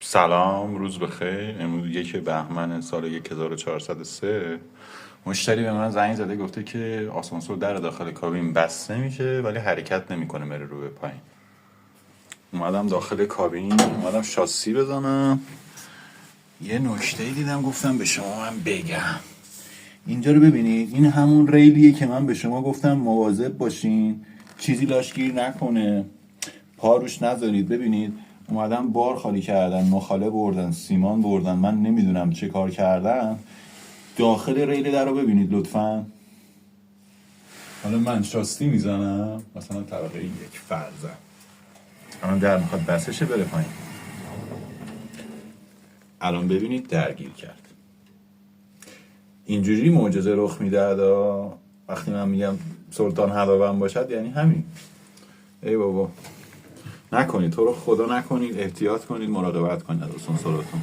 سلام، روز بخیر. امروز 1 بهمن سال 1403. مشتری به من زنگ زده گفته که آسانسور در داخل کابین بسته میشه ولی حرکت نمیکنه، میره رو به پایین. اومدم داخل کابین، اومدم شاسی بزنم. یه نکته دیدم گفتم به شما من بگم. اینجا رو ببینید، این همون ریلیه که من به شما گفتم مواظب باشین چیزی لاشگیر نکنه، پا روش نذارید. ببینید اومدن بار خالی کردن، نخاله بردن، سیمان بردن، من نمیدونم چه کار کردن. داخل ریل در رو ببینید لطفا. حالا من شاستی میزنم مثلا طبقه 1 فرضاً، الان در میخواد بسشه بره پایین. الان ببینید درگیر کرد. اینجوری معجزه رخ میده وقتی من میگم سلطان هدابم باشد، یعنی همین. ای بابا، نکنید، تو رو خدا نکنید، احتیاط کنید، مراقبت کنید از آسانسوراتون.